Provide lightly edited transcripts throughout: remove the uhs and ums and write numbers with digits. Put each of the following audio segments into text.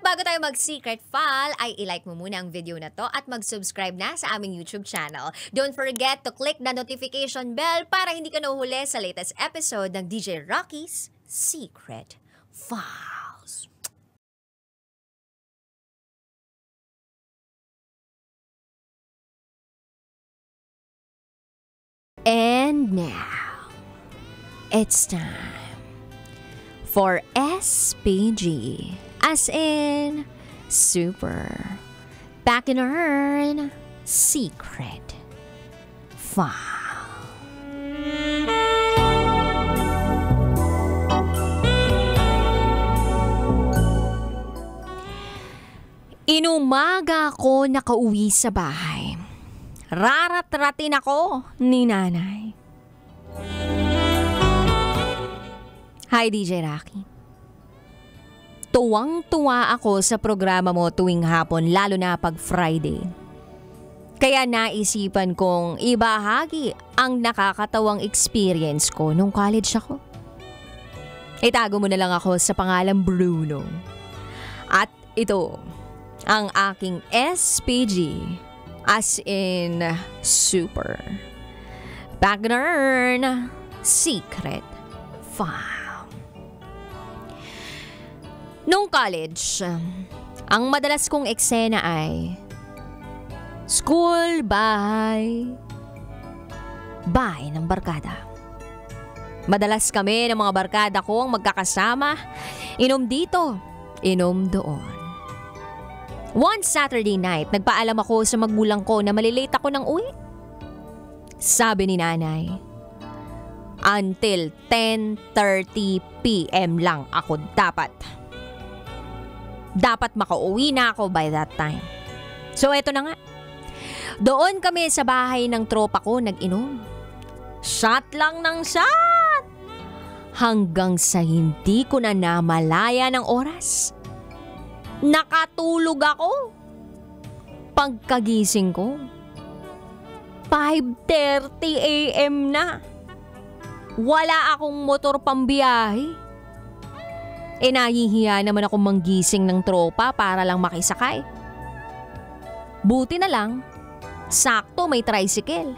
bago tayo mag-secret file, ay ilike mo muna ang video na to at mag-subscribe na sa aming YouTube channel. Don't forget to click the notification bell para hindi ka nahuhuli sa latest episode ng DJ Rocky's Secret Files. And now, it's time for SPG, as in Super Back-in-Earn Secret File. Inumaga ako nakauwi sa bahay. Rarat-ratin ako ni nanay. Hi DJ Rocky. Tuwang-tuwa ako sa programa mo tuwing hapon, lalo na pag Friday. Kaya naisipan kong ibahagi ang nakakatawang experience ko nung college ako. Itago mo na lang ako sa pangalang Bruno. At ito ang aking SPG, as in Super Back-in-Earn Secret File. Nung college, ang madalas kong eksena ay school, bahay, bahay ng barkada. Madalas kami ng mga barkada ko ang magkakasama, inom dito, inom doon. One Saturday night, nagpaalam ako sa magulang ko na malilate ako ng uwi. Sabi ni nanay, until 10:30 PM lang ako dapat. Dapat makauwi na ako by that time. So eto na nga. Doon kami sa bahay ng tropa ko nag-inom. Shot lang ng shot! Hanggang sa hindi ko na namalaya ng oras. Nakatulog ako. Pagkagising ko, 5:30 AM na. Wala akong motor pambiyahe. Nahihiya naman akong manggising ng tropa para lang makisakay. Buti na lang, sakto may tricycle.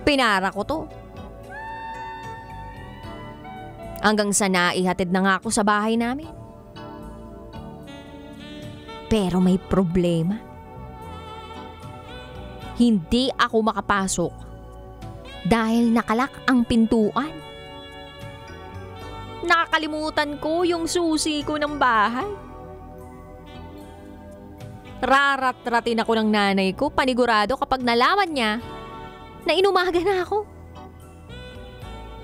Pinara ko to. Hanggang sa naihatid na nga ako sa bahay namin. Pero may problema. Hindi ako makapasok dahil nakalak ang pintuan. Nakakalimutan ko yung susi ko ng bahay. Rarat-ratin ako ng nanay ko, panigurado kapag nalaman niya na inumaga na ako.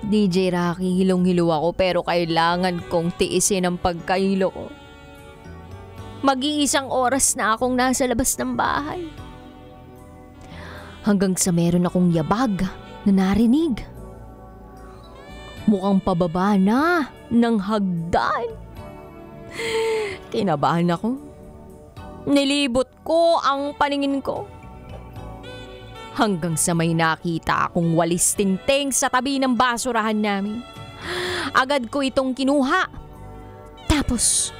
DJ Rocky, hilong-hilo ako pero kailangan kong tiisin ang pagkahilo ko. Mag-iisang oras na akong nasa labas ng bahay. Hanggang sa meron akong yabag na narinig. Mukhang pababa na ng hagdan. Kinabahan ako. Nilibot ko ang paningin ko. Hanggang sa may nakita akong walis tingting sa tabi ng basurahan namin. Agad ko itong kinuha. Tapos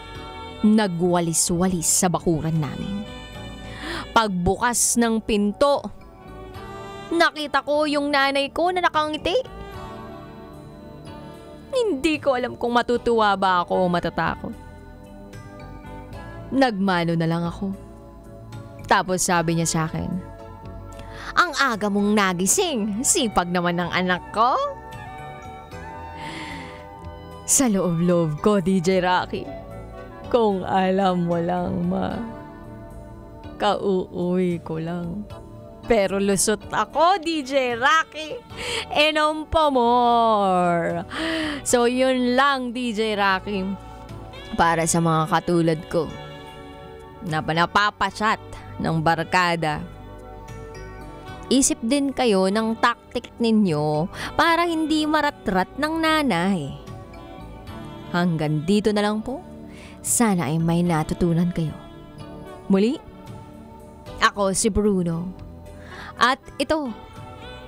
nagwalis-walis sa bakuran namin. Pagbukas ng pinto, nakita ko yung nanay ko na nakangiti. Hindi ko alam kung matutuwa ba ako o matatakot. Nagmano na lang ako. Tapos sabi niya sa akin, "Ang aga mong nagising, sipag naman ng anak ko." Sa loob-loob ko, DJ Rocky. Kung alam mo lang, ma. Kauuwi ko lang. Pero lusot ako, DJ Rocky. Enom pa more. So yun lang, DJ Rocky. Para sa mga katulad ko na napapachat ng barkada. Isip din kayo ng taktik ninyo para hindi maratrat ng nanay. Hanggang dito na lang po. Sana ay may natutunan kayo. Muli, ako si Bruno. At ito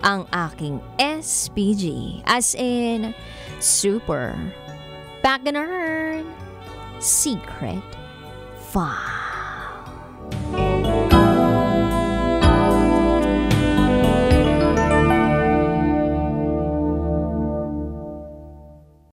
ang aking SPG, as in Super Back-in-Earn Secret fun.